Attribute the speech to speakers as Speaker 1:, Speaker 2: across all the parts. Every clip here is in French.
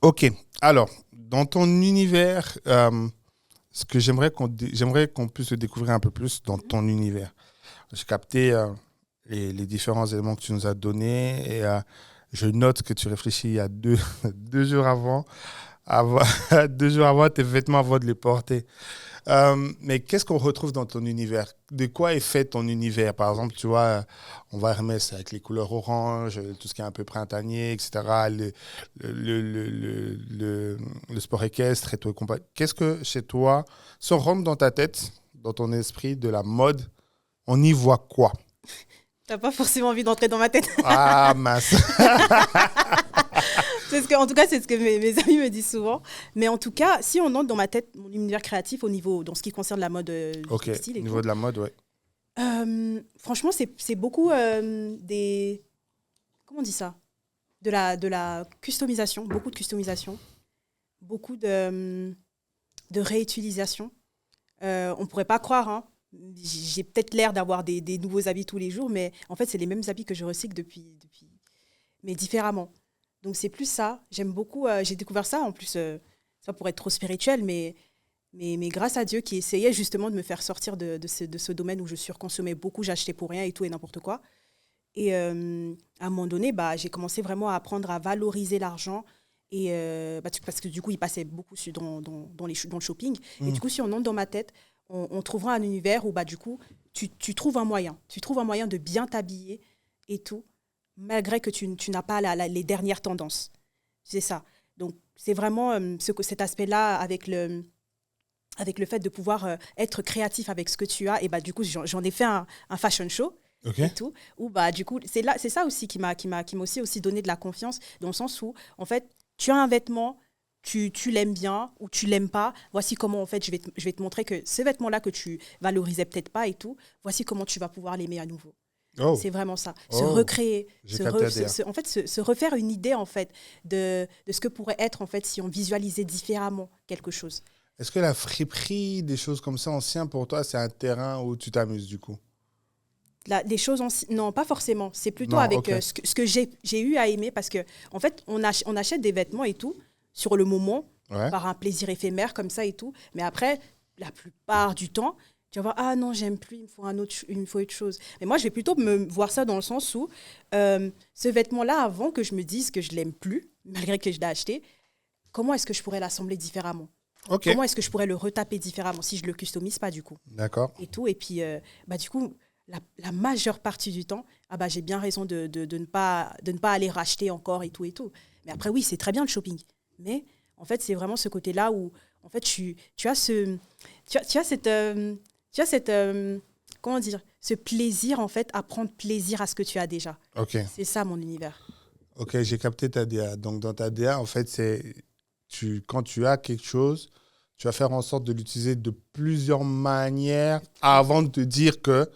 Speaker 1: Ok, alors, dans ton univers, ce que j'aimerais qu'on puisse le découvrir un peu plus dans ton univers. J'ai capté les différents éléments que tu nous as donnés et je note que tu réfléchis à deux jours avant, 2 jours avant tes vêtements avant de les porter. Mais qu'est-ce qu'on retrouve dans ton univers? De quoi est fait ton univers? Par exemple, tu vois, on va remettre avec les couleurs orange, tout ce qui est un peu printanier, etc. Le sport équestre et tout. Qu'est-ce que chez toi, si on rentre dans ta tête, dans ton esprit de la mode, on y voit quoi?
Speaker 2: T'as pas forcément envie d'entrer dans ma tête.
Speaker 1: Ah, mince.
Speaker 2: En tout cas, c'est ce que mes amis me disent souvent. Mais en tout cas, si on entre dans ma tête, mon univers créatif dans ce qui concerne la mode
Speaker 1: Ok,
Speaker 2: textile
Speaker 1: au
Speaker 2: et
Speaker 1: niveau
Speaker 2: tout,
Speaker 1: de la mode, ouais.
Speaker 2: franchement, c'est beaucoup des... Comment on dit ça? De la customisation, beaucoup de customisation, beaucoup de réutilisation. On ne pourrait pas croire, hein. J'ai peut-être l'air d'avoir des nouveaux habits tous les jours, mais en fait, c'est les mêmes habits que je recycle depuis mais différemment. Donc, c'est plus ça. J'aime beaucoup. J'ai découvert ça, en plus, ça pourrait être trop spirituel, mais grâce à Dieu qui essayait justement de me faire sortir de ce domaine où je surconsommais beaucoup, j'achetais pour rien et tout et n'importe quoi. Et à un moment donné, j'ai commencé vraiment à apprendre à valoriser l'argent. Et, parce que du coup, il passait beaucoup dans le shopping. Et
Speaker 1: Mm.
Speaker 2: du coup, si on entre dans ma tête, on trouvera un univers où du coup, tu trouves un moyen. Tu trouves un moyen de bien t'habiller et tout, malgré que tu n'as pas les dernières tendances. C'est ça. Donc, c'est vraiment cet aspect-là avec le fait de pouvoir être créatif avec ce que tu as. Et du coup, j'en ai fait un fashion show
Speaker 1: Ok.
Speaker 2: et tout, où du coup, c'est ça aussi qui m'a aussi donné de la confiance, dans le sens où, en fait, tu as un vêtement, tu l'aimes bien ou tu l'aimes pas, voici comment, en fait, je vais te montrer que ce vêtement-là que tu valorisais peut-être pas et tout, voici comment tu vas pouvoir l'aimer à nouveau.
Speaker 1: Oh,
Speaker 2: C'est vraiment ça. Se
Speaker 1: oh,
Speaker 2: recréer,
Speaker 1: j'ai capté ADR.
Speaker 2: en fait, se refaire une idée, en fait, de ce que pourrait être, en fait, si on visualisait différemment quelque chose.
Speaker 1: Est-ce que la friperie, des choses comme ça anciens, pour toi, c'est un terrain où tu t'amuses du coup?
Speaker 2: Les choses non, pas forcément. C'est plutôt
Speaker 1: Non,
Speaker 2: avec
Speaker 1: ok.
Speaker 2: ce que j'ai eu à aimer, parce que en fait, on achète des vêtements et tout sur le moment,
Speaker 1: Ouais.
Speaker 2: par un plaisir éphémère comme ça et tout. Mais après, la plupart du temps, tu vas voir, ah non, j'aime plus, il me faut autre chose. Mais moi, je vais plutôt me voir ça dans le sens où ce vêtement-là, avant que je me dise que je l'aime plus, malgré que je l'ai acheté, comment est-ce que je pourrais l'assembler différemment?
Speaker 1: Ok.
Speaker 2: Comment est-ce que je pourrais le retaper différemment si je le customise pas du coup?
Speaker 1: D'accord.
Speaker 2: Et tout. Et puis, du coup, la majeure partie du temps, j'ai bien raison de ne pas aller racheter encore et tout et tout. Mais après, oui, c'est très bien le shopping. Mais en fait, c'est vraiment ce côté-là où, en fait, tu as comment dire, ce plaisir, en fait, à prendre plaisir à ce que tu as déjà.
Speaker 1: Ok.
Speaker 2: C'est ça, mon univers.
Speaker 1: Ok, j'ai capté ta DA. Donc, dans ta DA, en fait, quand tu as quelque chose, tu vas faire en sorte de l'utiliser de plusieurs manières avant de te dire que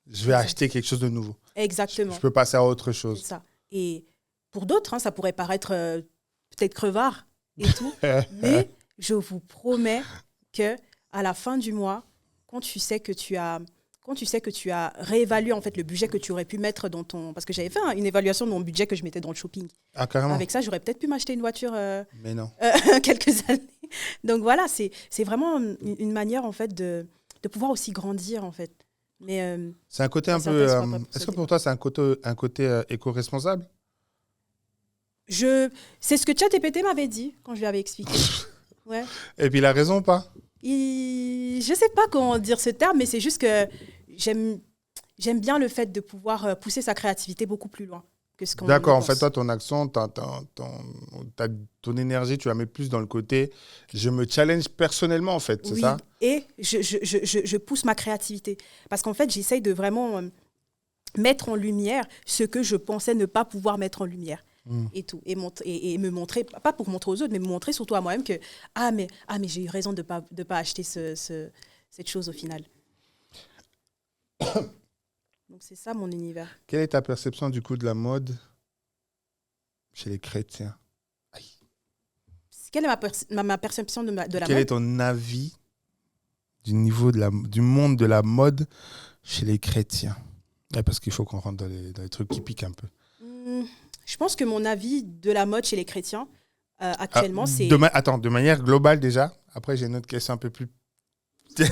Speaker 1: je vais
Speaker 2: Exact.
Speaker 1: acheter quelque chose de nouveau.
Speaker 2: Exactement.
Speaker 1: Je peux passer à autre
Speaker 2: C'est
Speaker 1: chose.
Speaker 2: ça. Et pour d'autres, hein, ça pourrait paraître peut-être crevard et tout, mais je vous promets que à la fin du mois, quand tu sais que tu as réévalué en fait le budget que tu aurais pu mettre dans ton, parce que j'avais fait une évaluation de mon budget que je mettais dans le shopping.
Speaker 1: Ah, carrément.
Speaker 2: Avec ça, j'aurais peut-être pu m'acheter une voiture
Speaker 1: Mais non.
Speaker 2: quelques années. Donc voilà, c'est vraiment une manière en fait de pouvoir aussi grandir en fait. Mais
Speaker 1: C'est un côté un
Speaker 2: ça
Speaker 1: peu.
Speaker 2: intéresse pas pour
Speaker 1: Est-ce
Speaker 2: ce
Speaker 1: que pour
Speaker 2: débat.
Speaker 1: toi, c'est un côté éco-responsable?
Speaker 2: C'est ce que ChatGPT m'avait dit quand je lui avais expliqué. Ouais.
Speaker 1: Et puis, il a raison ou pas?
Speaker 2: Je sais pas comment dire ce terme, mais c'est juste que j'aime bien le fait de pouvoir pousser sa créativité beaucoup plus loin que ce qu'on ne
Speaker 1: D'accord, en fait,
Speaker 2: pense.
Speaker 1: toi, ton accent, ton énergie, tu la mets plus dans le côté je me challenge personnellement, en fait, c'est
Speaker 2: Oui,
Speaker 1: ça?
Speaker 2: et je pousse ma créativité. Parce qu'en fait, j'essaye de vraiment mettre en lumière ce que je pensais ne pas pouvoir mettre en lumière.
Speaker 1: Mm.
Speaker 2: Et tout. Et me montrer, pas pour montrer aux autres, mais me montrer surtout à moi-même que, mais j'ai eu raison de pas acheter cette chose au final. Donc c'est ça mon univers.
Speaker 1: Quelle est ta perception, du coup, de la mode chez les chrétiens?
Speaker 2: Quelle est ma perception de la
Speaker 1: Quel est
Speaker 2: mode?
Speaker 1: ton avis du niveau du monde de la mode chez les chrétiens? Ouais, parce qu'il faut qu'on rentre dans les trucs qui piquent un peu.
Speaker 2: Je pense que mon avis de la mode chez les chrétiens, actuellement, c'est...
Speaker 1: Attends, de manière globale déjà. Après, j'ai une autre question un peu plus...
Speaker 2: Toi,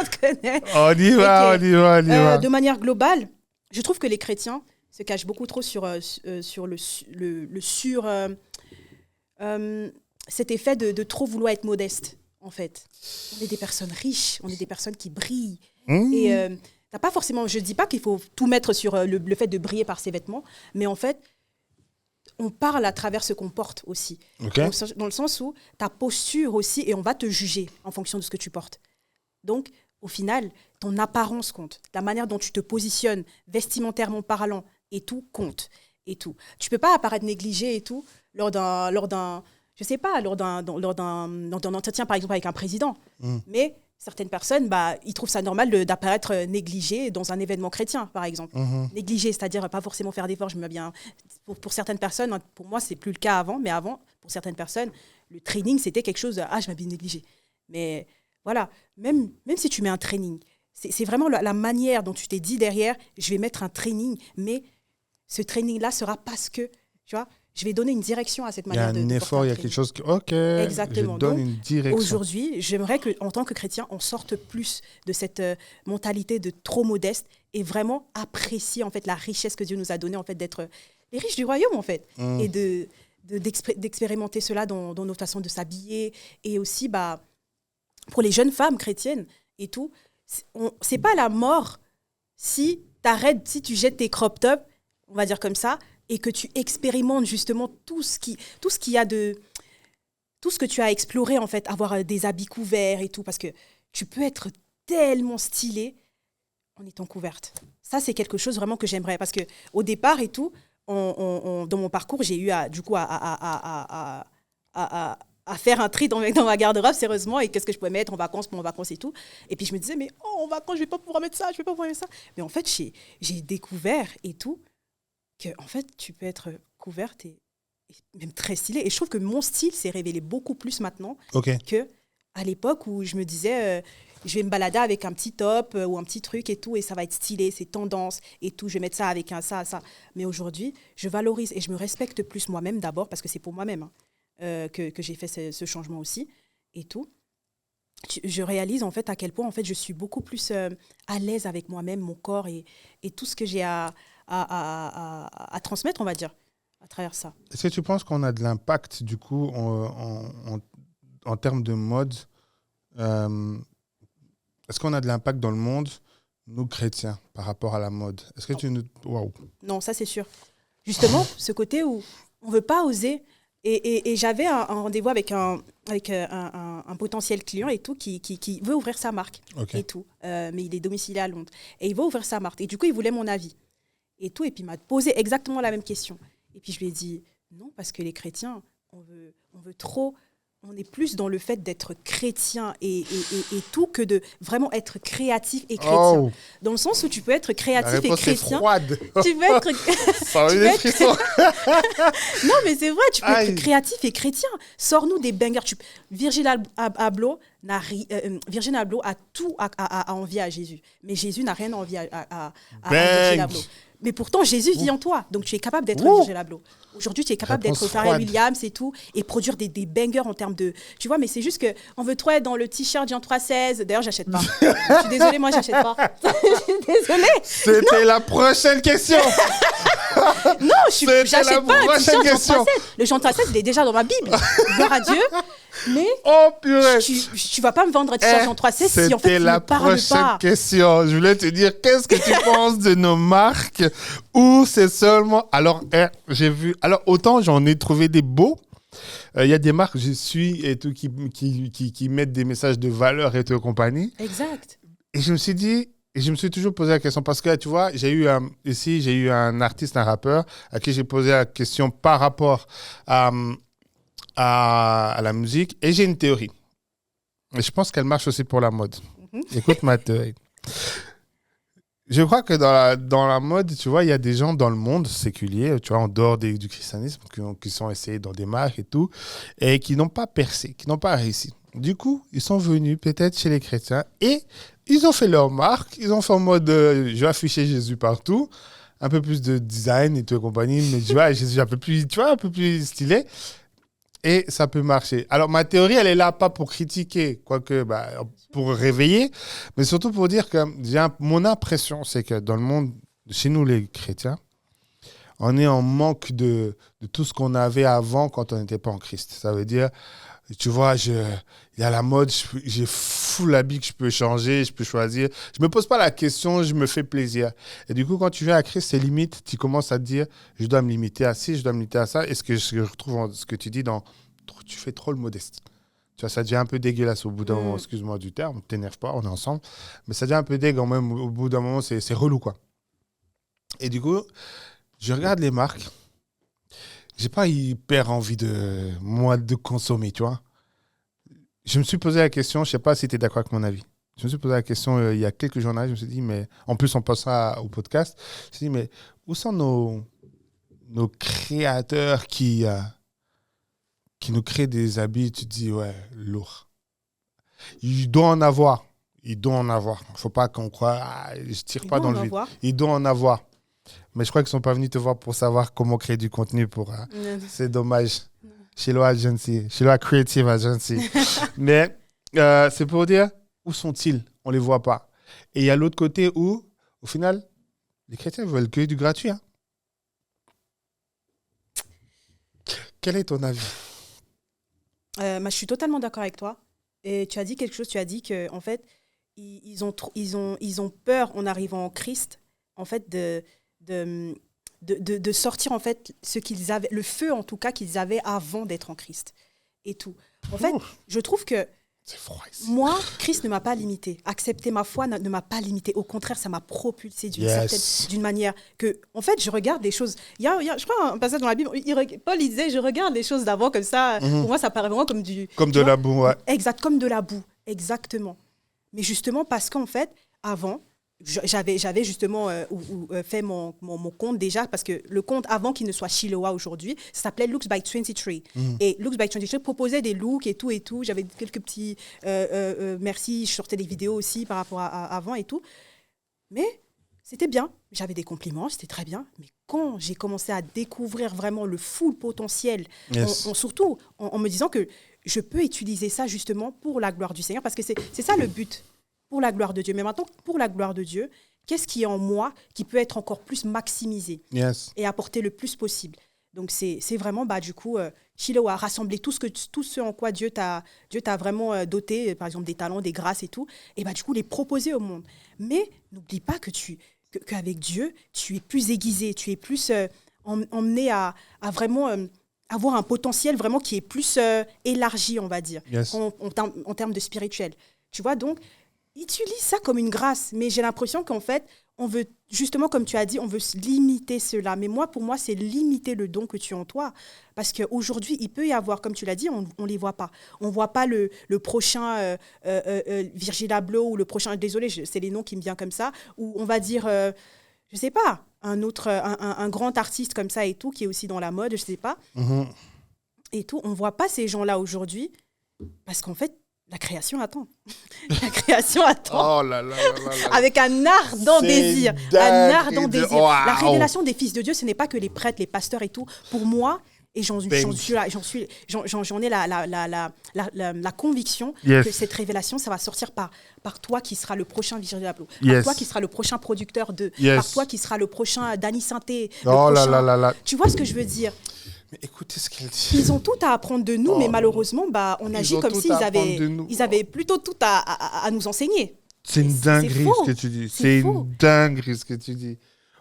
Speaker 2: te connais.
Speaker 1: On y va,
Speaker 2: Ok.
Speaker 1: on y va, on y va.
Speaker 2: De manière globale, je trouve que les chrétiens se cachent beaucoup trop sur cet effet de trop vouloir être modeste, en fait. On est des personnes riches, on est des personnes qui brillent. Et t'as pas forcément, je dis pas qu'il faut tout mettre sur le fait de briller par ses vêtements, mais en fait, on parle à travers ce qu'on porte aussi.
Speaker 1: Ok.
Speaker 2: Dans le sens où ta posture aussi, et on va te juger en fonction de ce que tu portes. Donc, au final, ton apparence compte. La manière dont tu te positionnes, vestimentairement parlant, et tout compte. Et tout. Tu peux pas apparaître négligé et tout lors d'un je sais pas, lors d'un entretien, par exemple, avec un président. Mais certaines personnes, ils trouvent ça normal d'apparaître négligé dans un événement chrétien, par exemple. Négligé, c'est-à-dire pas forcément faire d'efforts. Je me mets bien. Pour certaines personnes, pour moi, c'est plus le cas avant, mais avant, pour certaines personnes, le training, c'était quelque chose de « Ah, je m'habille négligé ». Mais voilà, même si tu mets un training, c'est vraiment la manière dont tu t'es dit derrière, je vais mettre un training, mais ce training-là sera parce que, tu vois, je vais donner une direction à cette manière de
Speaker 1: Il y a un effort, il y a quelque chose qui... Ok,
Speaker 2: exactement.
Speaker 1: je donne
Speaker 2: Donc,
Speaker 1: une direction.
Speaker 2: aujourd'hui, j'aimerais qu'en tant que chrétien, on sorte plus de cette mentalité de trop modeste et vraiment apprécier en fait, la richesse que Dieu nous a donnée, en fait, d'être les riches du royaume, en fait, et d'expérimenter cela dans nos façons de s'habiller. Et aussi, pour les jeunes femmes chrétiennes et tout, c'est pas la mort si tu jettes tes crop tops, on va dire comme ça, et que tu expérimentes justement tout ce que tu as exploré, en fait, avoir des habits couverts et tout, parce que tu peux être tellement stylée en étant couverte. Ça, c'est quelque chose vraiment que j'aimerais, parce qu'au départ et tout, dans mon parcours, j'ai eu à faire un tri dans ma garde-robe, sérieusement, et qu'est-ce que je pouvais mettre en vacances et tout. Et puis je me disais, mais en vacances, je vais pas pouvoir mettre ça, je vais pas pouvoir mettre ça. Mais en fait, j'ai découvert et tout, que en fait, tu peux être couverte et même très stylée. Et je trouve que mon style s'est révélé beaucoup plus maintenant qu'à l'époque où je me disais, je vais me balader avec un petit top ou un petit truc et tout, et ça va être stylé, c'est tendance et tout, je vais mettre ça avec ça. Mais aujourd'hui, je valorise et je me respecte plus moi-même d'abord, parce que c'est pour moi-même que j'ai fait ce changement aussi et tout. Je réalise en fait à quel point en fait, je suis beaucoup plus à l'aise avec moi-même, mon corps et tout ce que j'ai à transmettre, on va dire, à travers ça.
Speaker 1: Est-ce que tu penses qu'on a de l'impact, du coup, en termes de mode est-ce qu'on a de l'impact dans le monde, nous, chrétiens, par rapport à la mode? Est-ce que tu nous... Waouh.
Speaker 2: Non, ça, c'est sûr. Justement, ce côté où on ne veut pas oser. Et j'avais un rendez-vous avec un potentiel client et tout qui veut ouvrir sa marque et tout. Mais il est domicilié à Londres. Et il veut ouvrir sa marque. Et du coup, il voulait mon avis. Et tout. Et puis, il m'a posé exactement la même question. Et puis, je lui ai dit, non, parce que les chrétiens, on veut trop... On est plus dans le fait d'être chrétien et tout que de vraiment être créatif et chrétien. Oh. Dans le sens où tu peux être créatif et chrétien.
Speaker 1: Froide.
Speaker 2: Tu peux être...
Speaker 1: Ça va être frissons.
Speaker 2: Non, mais c'est vrai, tu peux être créatif et chrétien. Sors-nous des bangers. Virgin Abloh a tout à envier à Jésus. Mais Jésus n'a rien à envier à Virgin Abloh. Mais pourtant, Jésus vit en toi. Donc, tu es capable d'être Virgil Abloh. Aujourd'hui, tu es capable d'être Pharrell Williams et tout, et produire des bangers en termes de... Tu vois, mais c'est juste qu'on veut trop être dans le t-shirt Jean 316. D'ailleurs, j'achète pas. Je suis désolée, moi, j'achète pas. Je suis désolée.
Speaker 1: C'était la prochaine question.
Speaker 2: Non, j'achète pas un t-shirt Jean 316. Le Jean 316, il est déjà dans ma Bible. Gloire à Dieu. Mais tu vas pas me vendre un t-shirt Jean 316 si en fait tu ne parles pas. C'était la prochaine
Speaker 1: question. Je voulais te dire, qu'est-ce que tu penses de nos marques ou c'est seulement... Alors, j'ai vu... Alors, autant j'en ai trouvé des beaux. Il y a des marques, je suis et tout, qui mettent des messages de valeur et tout, compagnie.
Speaker 2: Exact.
Speaker 1: Et je me suis dit... Et je me suis toujours posé la question parce que, tu vois, j'ai eu un artiste, un rappeur à qui j'ai posé la question par rapport à la musique et j'ai une théorie. Et je pense qu'elle marche aussi pour la mode. Écoute ma théorie. Je crois que dans la mode, tu vois, il y a des gens dans le monde séculier, tu vois, en dehors du christianisme, qui sont essayés dans des marques et tout, et qui n'ont pas percé, qui n'ont pas réussi. Du coup, ils sont venus peut-être chez les chrétiens et ils ont fait leur marque. Ils ont fait en mode je vais afficher Jésus partout. un peu plus de design et tout et compagnie, mais tu vois, je suis un peu plus, tu vois, un peu plus stylé. Et ça peut marcher. Alors, ma théorie, elle est là pas pour critiquer, quoique pour réveiller, mais surtout pour dire que mon impression, c'est que dans le monde, chez nous les chrétiens, on est en manque de tout ce qu'on avait avant quand on n'était pas en Christ. Ça veut dire, tu vois, il y a la mode, j'ai full habit que je peux changer, je peux choisir. Je me pose pas la question, je me fais plaisir. Et du coup, quand tu viens à Christ, c'est limite, tu commences à te dire, je dois me limiter à ci, je dois me limiter à ça. Et ce que je retrouve ce que tu dis tu fais trop le modeste. Tu vois, ça devient un peu dégueulasse au bout d'un moment, excuse-moi du terme, t'énerve pas, on est ensemble. Mais ça devient un peu dégueu, même au bout d'un moment, c'est relou, quoi. Et du coup, je regarde les marques, j'ai pas hyper envie de consommer, tu vois. Je me suis posé la question, je sais pas si tu es d'accord avec mon avis. Je me suis posé la question il y a quelques jours, je me suis dit, mais en plus on passera au podcast, je me suis dit, mais où sont nos créateurs qui nous créent des habits, tu te dis, ouais, lourd. Il doit en avoir. Il doit en avoir. Il ne faut pas qu'on croie, je tire pas dans le vide. Il doit en avoir. Mais je crois qu'ils ne sont pas venus te voir pour savoir comment créer du contenu. C'est dommage. Shiloh Agency. Shiloh Creative Agency. Mais c'est pour dire, où sont-ils? On ne les voit pas. Et il y a l'autre côté où, au final, les chrétiens veulent que du gratuit. Hein. Quel est ton avis?
Speaker 2: Je suis totalement d'accord avec toi. Et tu as dit quelque chose, tu as dit qu'en fait, ils ont peur en arrivant en Christ, en fait, de sortir en fait ce qu'ils avaient, le feu en tout cas qu'ils avaient avant d'être en Christ et tout. En fait, je trouve que
Speaker 1: c'est froid ici.
Speaker 2: Moi, Christ ne m'a pas limité. Accepter ma foi ne m'a pas limité. Au contraire, ça m'a propulsé d'une manière que, en fait, je regarde des choses. Il y a, je crois, un passage dans la Bible, Paul il disait, je regarde les choses d'avant comme ça. Pour moi, ça paraît vraiment comme
Speaker 1: la boue, ouais.
Speaker 2: Exact, comme de la boue. Exactement. Mais justement, parce qu'en fait, avant, j'avais justement fait mon compte déjà, parce que le compte, avant qu'il ne soit Shiloh aujourd'hui, ça s'appelait Looks by 23. Et Looks by 23 proposait des looks et tout. J'avais quelques petits merci, je sortais des vidéos aussi par rapport à avant et tout. Mais c'était bien. J'avais des compliments, c'était très bien. Mais quand j'ai commencé à découvrir vraiment le full potentiel, surtout en me disant que je peux utiliser ça justement pour la gloire du Seigneur, parce que c'est ça le but. Pour la gloire de Dieu. Mais maintenant, pour la gloire de Dieu, qu'est-ce qui est en moi qui peut être encore plus maximisé et apporter le plus possible? Donc, c'est vraiment, du coup, Shiloh a rassemblé tout ce en quoi Dieu t'a vraiment doté, par exemple des talents, des grâces et tout, et du coup, les proposer au monde. Mais n'oublie pas qu'avec Dieu, tu es plus aiguisé, tu es plus emmené à vraiment avoir un potentiel vraiment qui est plus élargi, on va dire, en termes de spirituel. Tu vois, donc, utilise ça comme une grâce, mais j'ai l'impression qu'en fait, on veut, justement, comme tu as dit, on veut limiter cela. Mais pour moi, c'est limiter le don que tu as en toi. Parce qu'aujourd'hui, il peut y avoir, comme tu l'as dit, on ne les voit pas. On ne voit pas le prochain Virgil Abloh ou le prochain, désolé, c'est les noms qui me viennent comme ça, ou on va dire, je ne sais pas, un grand artiste comme ça et tout, qui est aussi dans la mode, je ne sais pas. Et tout, on ne voit pas ces gens-là aujourd'hui, parce qu'en fait, la création attend. La création attend.
Speaker 1: Oh là là là là là.
Speaker 2: Avec un ardent désir. Un ardent désir. Wow. La révélation des fils de Dieu, ce n'est pas que les prêtres, les pasteurs et tout. Pour moi, et j'en ai la conviction que cette révélation, ça va sortir par toi qui sera le prochain Virgil Abloh, par toi qui sera le prochain producteur par toi qui sera le prochain Danny Sainté. Tu vois ce que je veux dire?
Speaker 1: Mais écoutez ce qu'elle dit.
Speaker 2: Ils ont tout à apprendre de nous, mais malheureusement, on agit comme s'ils avaient plutôt tout à nous enseigner.
Speaker 1: C'est une dinguerie ce que tu dis. C'est une dinguerie ce que tu dis.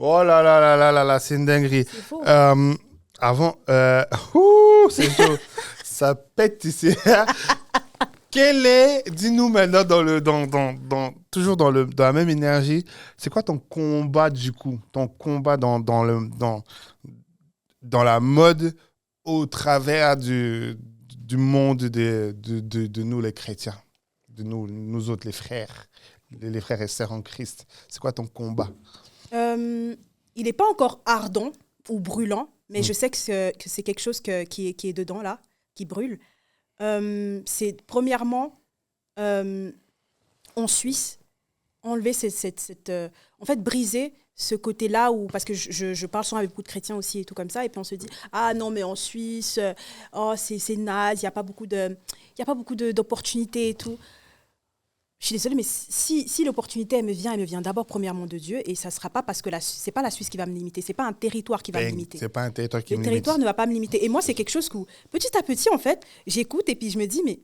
Speaker 1: Oh là là là là là là, c'est une dinguerie.
Speaker 2: C'est faux.
Speaker 1: Avant, c'est chaud. Ça pète ici. Quel est, dis-nous maintenant, toujours dans la même énergie, c'est quoi ton combat du coup? Ton combat dans la mode au travers du monde de nous les chrétiens, de nous autres les frères et sœurs en Christ. C'est quoi ton combat?
Speaker 2: Il n'est pas encore ardent ou brûlant, mais je sais que c'est quelque chose qui est dedans là, qui brûle. C'est premièrement, en Suisse, enlever en fait briser ce côté-là où, parce que je parle souvent avec beaucoup de chrétiens aussi et tout comme ça, et puis on se dit, ah non, mais en Suisse, oh, c'est naze, il n'y a pas beaucoup d'opportunités et tout. Je suis désolée, mais si l'opportunité, elle me vient d'abord premièrement de Dieu, et ça ne sera pas parce que c'est pas la Suisse qui va me limiter, c'est pas un territoire qui va me limiter.
Speaker 1: C'est pas un territoire qui me
Speaker 2: limite.
Speaker 1: limite.
Speaker 2: Le territoire ne va pas me limiter. Et moi, c'est quelque chose que, petit à petit, en fait, j'écoute, et puis je me dis, mais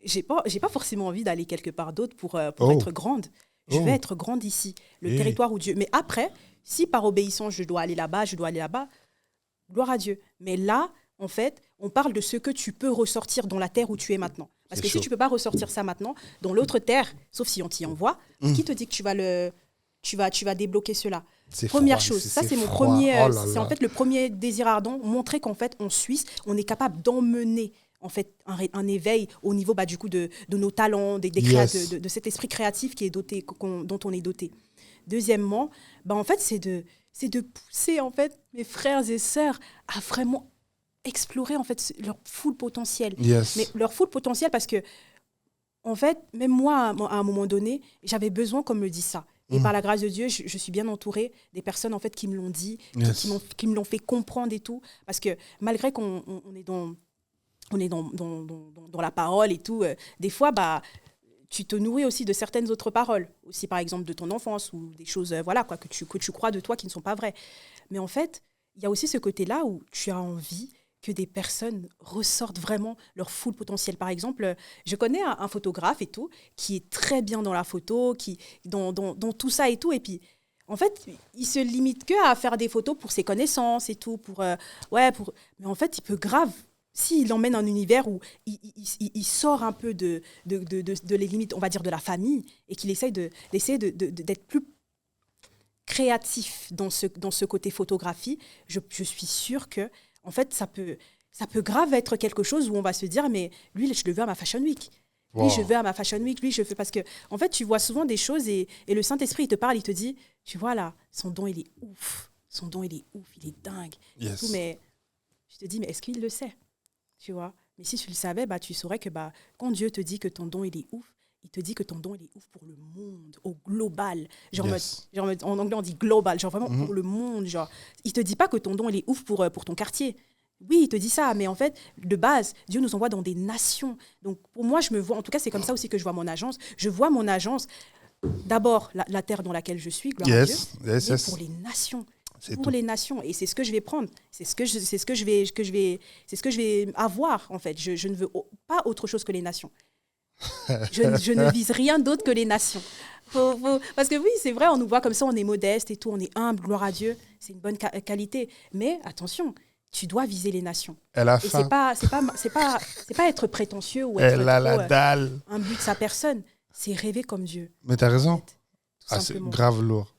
Speaker 2: j'ai pas forcément envie d'aller quelque part d'autre pour être grande. Je vais être grande ici, le territoire où Dieu... Mais après, si par obéissance, je dois aller là-bas, gloire à Dieu. Mais là, en fait, on parle de ce que tu peux ressortir dans la terre où tu es maintenant. Parce que si tu ne peux pas ressortir ça maintenant, dans l'autre terre, sauf si on t'y envoie, qui te dit que tu vas débloquer cela? Première chose, ça c'est mon premier... c'est en fait le premier désir ardent, montrer qu'en fait, en Suisse, on est capable d'emmener en fait, un éveil au niveau du coup, de nos talents, de cet esprit créatif qui est doté, dont on est doté. Deuxièmement, en fait, c'est de pousser en fait, mes frères et sœurs à vraiment explorer en fait, leur full potentiel. Mais leur full potentiel parce que, en fait, même moi, à un moment donné, j'avais besoin qu'on me dise ça. Et par la grâce de Dieu, je suis bien entourée des personnes en fait, qui me l'ont dit, qui me l'ont fait comprendre et tout. Parce que malgré qu'on est dans la parole et tout, des fois, tu te nourris aussi de certaines autres paroles, aussi par exemple de ton enfance ou des choses que tu crois de toi qui ne sont pas vraies. Mais en fait, il y a aussi ce côté-là où tu as envie que des personnes ressortent vraiment leur full potentiel. Par exemple, je connais un photographe et tout, qui est très bien dans la photo, dans tout ça et tout, et puis en fait, il se limite que à faire des photos pour ses connaissances et tout, mais en fait, il peut grave... S'il emmène un univers où il sort un peu de les limites, on va dire, de la famille, et qu'il essaye d'être plus créatif dans ce côté photographie, je suis sûre que, en fait, ça peut grave être quelque chose où on va se dire, mais lui, je le veux à ma Fashion Week. Lui, je veux à ma Fashion Week. Lui, je fais parce que, en fait, tu vois souvent des choses et le Saint-Esprit, il te parle, il te dit, tu vois là, son don, il est ouf. Son don, il est ouf, il est dingue.
Speaker 1: Yes.
Speaker 2: Tout, mais je te dis, mais est-ce qu'il le sait? Tu vois? Mais si tu le savais, tu saurais que quand Dieu te dit que ton don, il est ouf, il te dit que ton don, il est ouf pour le monde, au global. Genre, en anglais, on dit global, genre vraiment pour le monde. Genre. Il ne te dit pas que ton don, il est ouf pour ton quartier. Oui, il te dit ça, mais en fait, de base, Dieu nous envoie dans des nations. Donc, pour moi, je me vois, en tout cas, c'est comme ça aussi que je vois mon agence. Je vois mon agence, d'abord, la terre dans laquelle je suis, gloire à Dieu, mais pour les nations. Pour les nations, et c'est ce que je vais prendre, c'est ce que je vais avoir en fait. Je ne veux pas autre chose que les nations. Je ne vise rien d'autre que les nations. Parce que oui, c'est vrai, on nous voit comme ça, on est modeste et tout, on est humble, gloire à Dieu, c'est une bonne qualité. Mais attention, tu dois viser les nations.
Speaker 1: Elle a
Speaker 2: et
Speaker 1: faim.
Speaker 2: c'est pas être prétentieux ou être
Speaker 1: la dalle.
Speaker 2: un but de sa personne. C'est rêver comme Dieu.
Speaker 1: Mais t'as raison.
Speaker 2: En fait,
Speaker 1: c'est grave lourd.